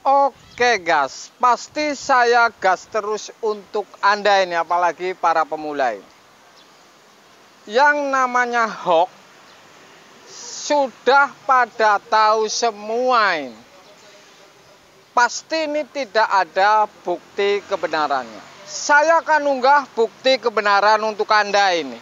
Oke gas, pasti saya gas terus untuk Anda ini, apalagi para pemula ini. Yang namanya hoax sudah pada tahu semua ini. Pasti ini tidak ada bukti kebenarannya. Saya akan unggah bukti kebenaran untuk Anda ini.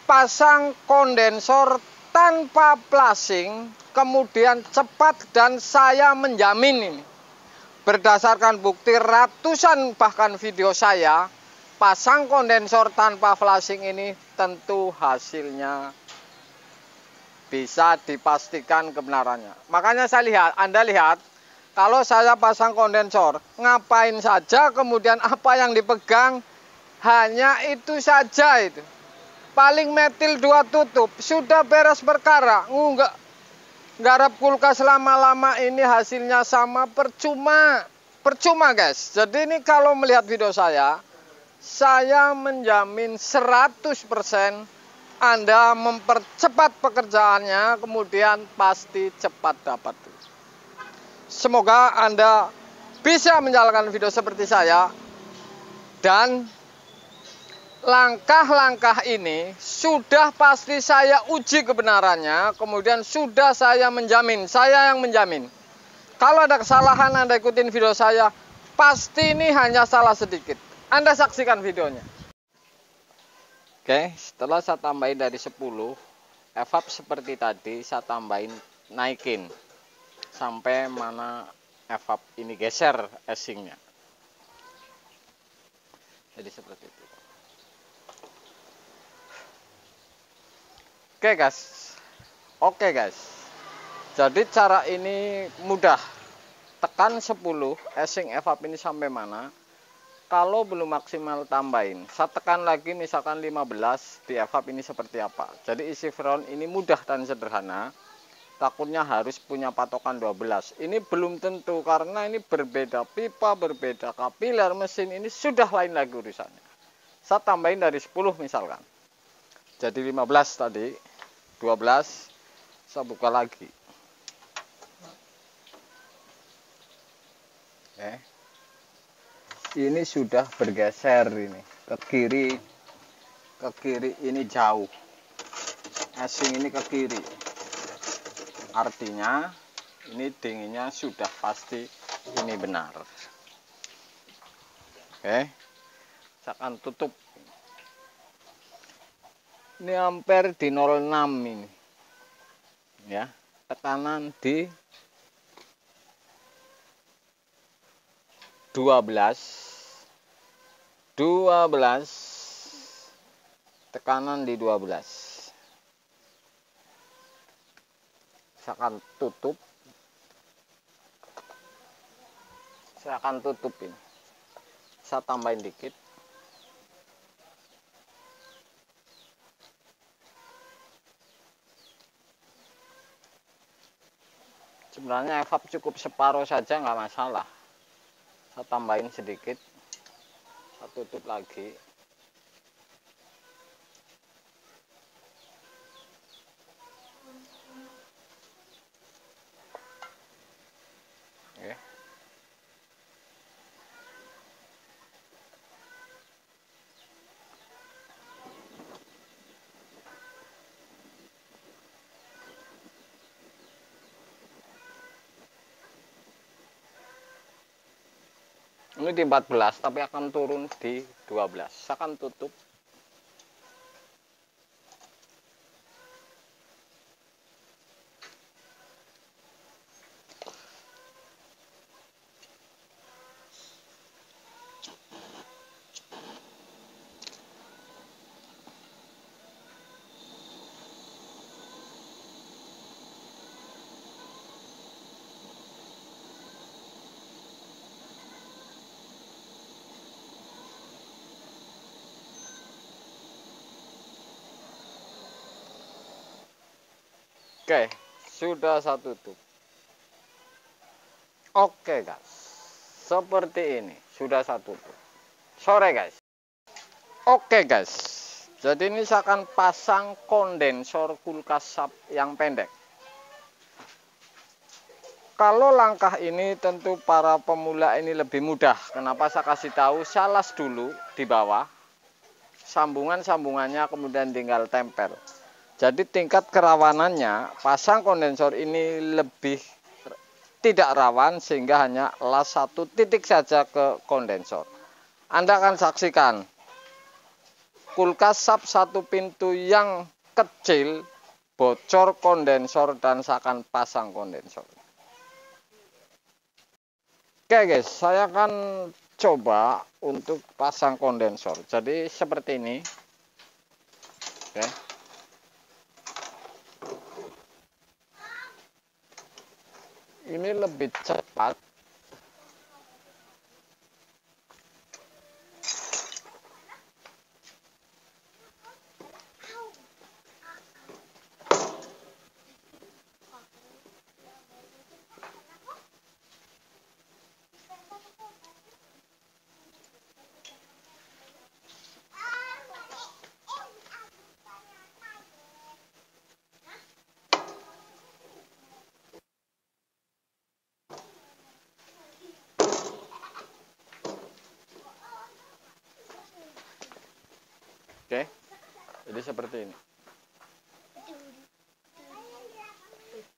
Pasang kondensor tanpa flashing, kemudian cepat, dan saya menjamin ini. Berdasarkan bukti ratusan bahkan video saya, pasang kondensor tanpa flashing ini tentu hasilnya bisa dipastikan kebenarannya. Makanya Anda lihat, kalau saya pasang kondensor, ngapain saja, kemudian apa yang dipegang, hanya itu saja itu. Paling metil 2 tutup, sudah beres perkara. Enggak garap kulkas lama-lama ini hasilnya sama, percuma guys. Jadi ini kalau melihat video saya menjamin 100% Anda mempercepat pekerjaannya, kemudian pasti cepat dapat. Semoga Anda bisa menjalankan video seperti saya, dan langkah-langkah ini sudah pasti saya uji kebenarannya, kemudian sudah saya menjamin, saya yang menjamin. Kalau ada kesalahan Anda ikutin video saya, pasti ini hanya salah sedikit. Anda saksikan videonya. Oke, setelah saya tambahin dari 10, evap seperti tadi saya tambahin, naikin sampai mana evap ini geser casingnya. Jadi seperti itu. Oke guys, jadi cara ini mudah. Tekan 10, casing evap ini sampai mana. Kalau belum maksimal tambahin, saya tekan lagi misalkan 15, di evap ini seperti apa. Jadi isi freon ini mudah dan sederhana. Takutnya harus punya patokan 12. Ini belum tentu, karena ini berbeda pipa, berbeda kapiler, mesin ini sudah lain lagi urusannya. Saya tambahin dari 10 misalkan. Jadi 15 tadi, 12, saya buka lagi. Ini sudah bergeser ini ke kiri ini jauh. Casing ini ke kiri. Artinya ini dinginnya sudah pasti ini benar. Saya akan tutup. Ini ampere di 06 ini. Ya, tekanan di 12, tekanan di 12. Saya akan tutup. Ini. Saya tambahin dikit. Sebenarnya evap cukup separuh saja, nggak masalah. Saya tambahin sedikit, saya tutup lagi. Ini di 14, tapi akan turun di 12. Saya akan tutup. Oke, sudah saya tutup. Oke guys, seperti ini sudah saya tutup. Sore guys. Oke guys, jadi ini saya akan pasang kondensor kulkas sub yang pendek. Kalau langkah ini tentu para pemula ini lebih mudah. Kenapa saya kasih tahu? Saya las dulu di bawah. Sambungan-sambungannya kemudian tinggal tempel. Jadi tingkat kerawanannya pasang kondensor ini lebih tidak rawan sehingga hanya las satu titik saja ke kondensor. Anda akan saksikan kulkas sub satu pintu yang kecil bocor kondensor dan saya akan pasang kondensor. Oke guys, saya akan coba untuk pasang kondensor. Jadi seperti ini. Oke. Ini lebih cepat. Oke. Jadi seperti ini.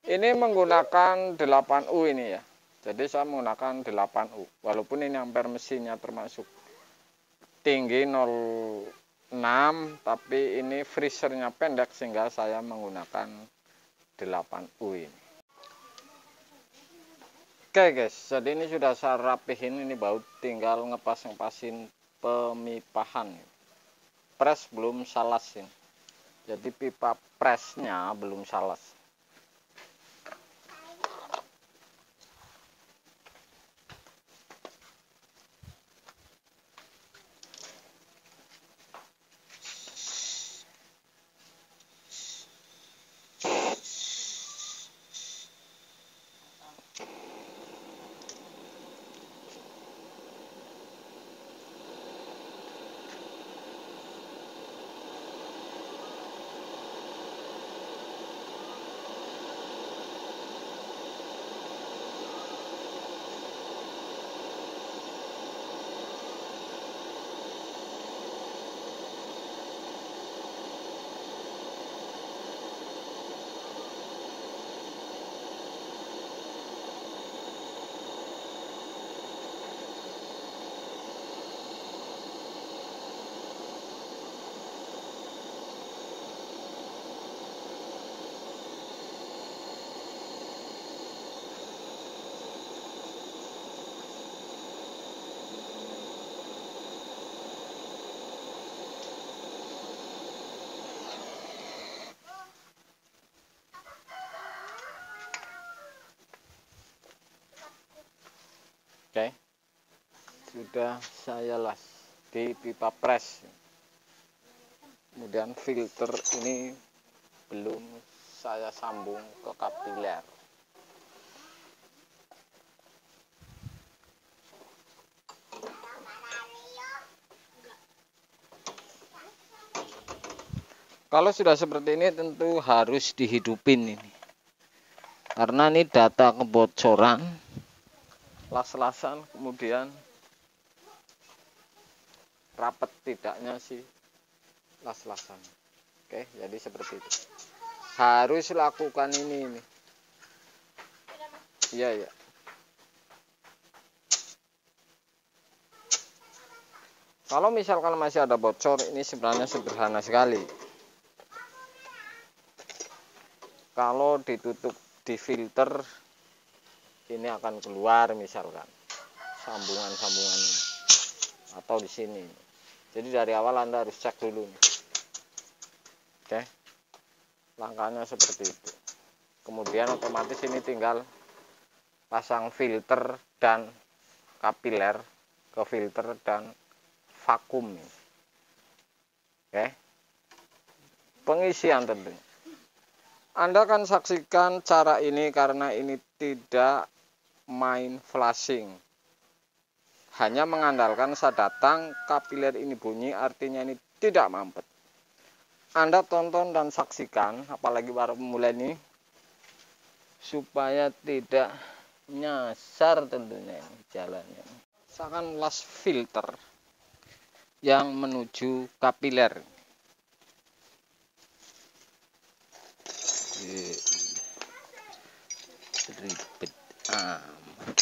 Ini menggunakan 8U ini ya. Jadi saya menggunakan 8U. Walaupun ini ampere mesinnya termasuk tinggi 0,6, tapi ini freezernya pendek sehingga saya menggunakan 8U ini. Oke guys, jadi ini sudah saya rapihin ini baut, tinggal ngepas-ngepasin pemipahan. Pres belum salas ini. Jadi pipa presnya belum salas. Oke, sudah saya las di pipa pres. Kemudian filter ini belum saya sambung ke kapiler. Kalau sudah seperti ini tentu harus dihidupin ini. Karena ini data kebocoran. Las-lasan kemudian rapet tidaknya sih las-lasan. Oke, jadi seperti itu. Harus lakukan ini. Iya. Kalau misalkan masih ada bocor, ini sebenarnya sederhana sekali. Kalau ditutup di filter, ini akan keluar misalkan sambungan-sambungan ini atau di sini. Jadi dari awal Anda harus cek dulu nih. Oke, langkahnya seperti itu. Kemudian otomatis ini tinggal pasang filter dan kapiler ke filter dan vakum. Oke, pengisian tentunya. Anda akan saksikan cara ini karena ini tidak main flashing, hanya mengandalkan saat datang kapiler ini bunyi, artinya ini tidak mampet. Anda tonton dan saksikan, apalagi para pemula ini, supaya tidak nyasar tentunya ini jalannya. Saya akan las filter yang menuju kapiler. Ribet amat.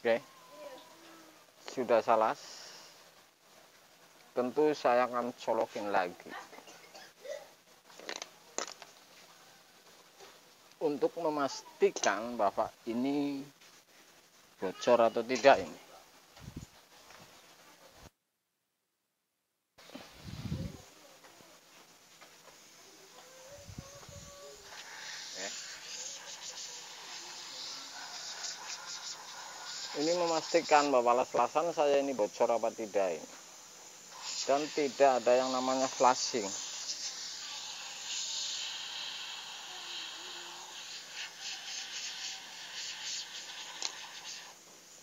Oke, sudah salas. Tentu saya akan colokin lagi untuk memastikan bahwa ini bocor atau tidak ini. Ini memastikan bahwa las-lasan saya ini bocor apa tidak ini. Dan tidak ada yang namanya flashing.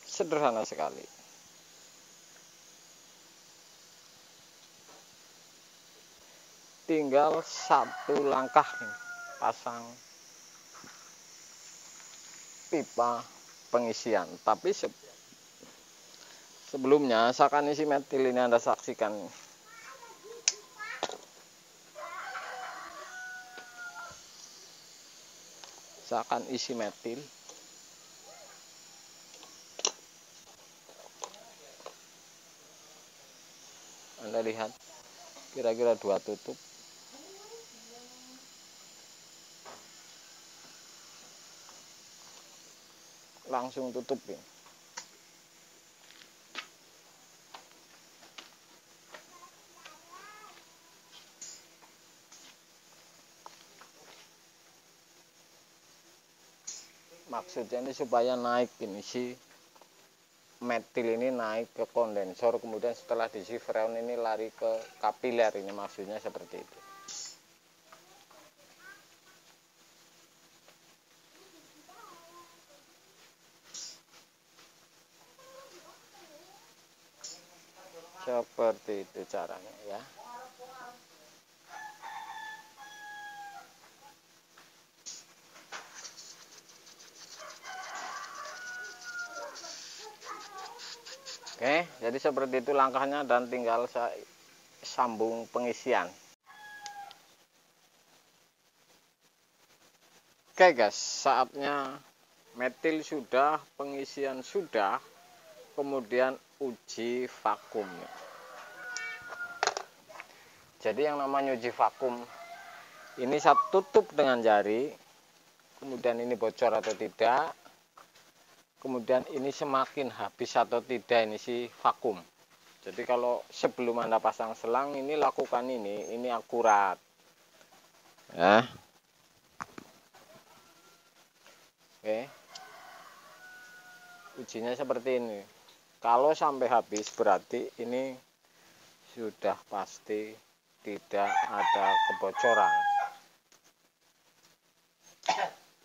Sederhana sekali. Tinggal satu langkah nih, pasang pipa pengisian. Tapi sebelumnya saya akan isi metil ini, Anda saksikan. Saya akan isi metil. Anda lihat, kira-kira 2 tutup. Langsung tutup ini. Maksudnya ini supaya naik ini si metil ini naik ke kondensor, kemudian setelah diisi freon ini lari ke kapiler, ini maksudnya seperti itu. Seperti itu caranya ya. Oke, jadi seperti itu langkahnya dan tinggal saya sambung pengisian. Oke guys, saatnya metil sudah, pengisian sudah, kemudian uji vakum. Jadi yang namanya uji vakum, ini saya tutup dengan jari, kemudian ini bocor atau tidak, kemudian ini semakin habis atau tidak ini si vakum. Jadi kalau sebelum Anda pasang selang ini lakukan ini akurat ya. Oke, ujinya seperti ini. Kalau sampai habis berarti ini sudah pasti tidak ada kebocoran.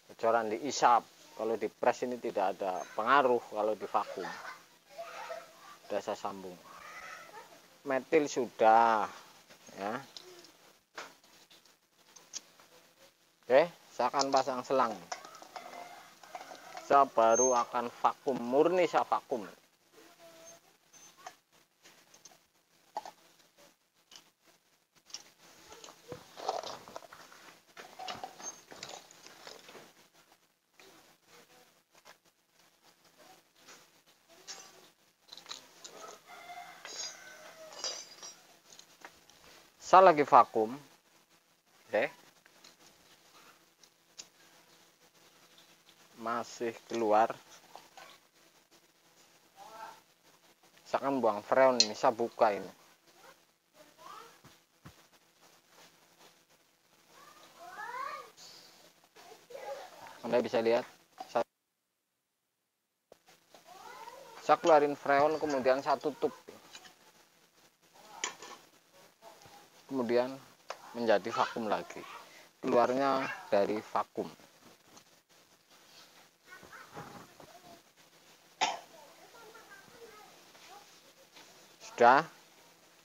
Bocoran di isap, kalau di pres ini tidak ada pengaruh kalau di vakum. Sudah saya sambung. Metil sudah ya. Oke, saya akan pasang selang. bisa baru akan vakum, murni saya vakum. Saya lagi vakum, oke, masih keluar. Saya akan buang freon ini, saya buka ini. Anda bisa lihat, saya keluarin freon, kemudian saya tutup, kemudian menjadi vakum lagi, keluarnya dari vakum. Sudah,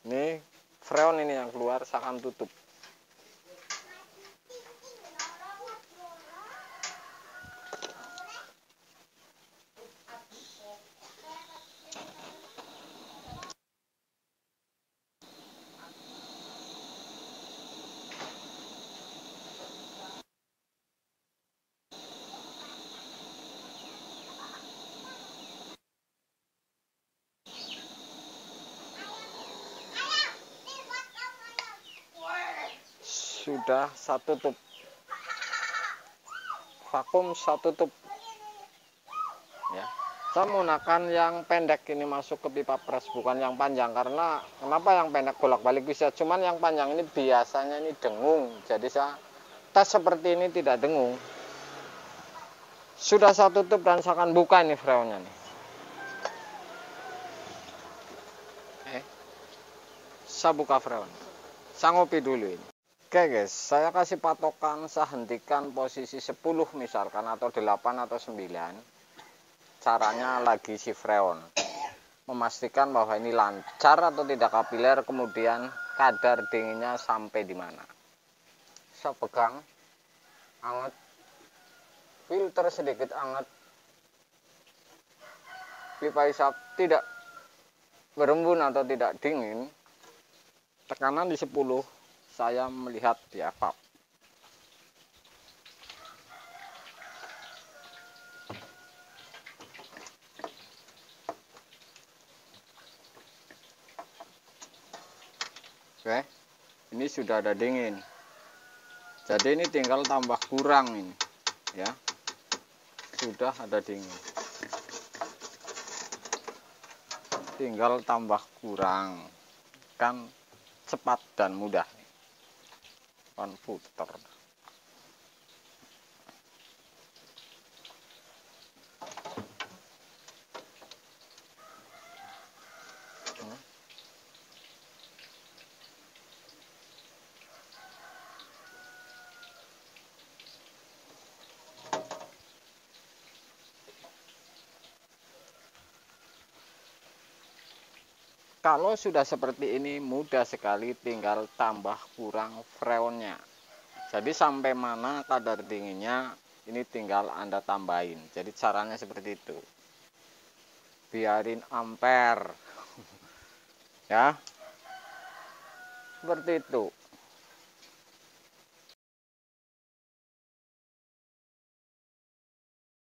ini freon ini yang keluar, saya akan tutup. Sudah saya tutup, vakum saya tutup ya. Saya menggunakan yang pendek ini masuk ke pipa pres, bukan yang panjang. Karena kenapa yang pendek bolak-balik bisa, cuman yang panjang ini biasanya ini dengung, jadi saya tes seperti ini tidak dengung. Sudah saya tutup dan saya akan buka ini freonnya nih. Saya buka freon, saya ngopi dulu ini. Oke guys, saya kasih patokan, saya hentikan posisi 10 misalkan, atau 8 atau 9. Caranya lagi si freon, memastikan bahwa ini lancar atau tidak kapiler, kemudian kadar dinginnya sampai di mana. Saya pegang, anget, filter sedikit anget, pipa hisap tidak berembun atau tidak dingin, tekanan di 10, saya melihat di evap. Oke, ini sudah ada dingin. Jadi ini tinggal tambah kurang ini, ya. Sudah ada dingin. Tinggal tambah kurang, kan cepat dan mudah. Komputer. Kalau sudah seperti ini mudah sekali, tinggal tambah kurang freonnya. Jadi sampai mana kadar dinginnya ini tinggal Anda tambahin. Jadi caranya seperti itu. Biarin ampere. Ya. Seperti itu.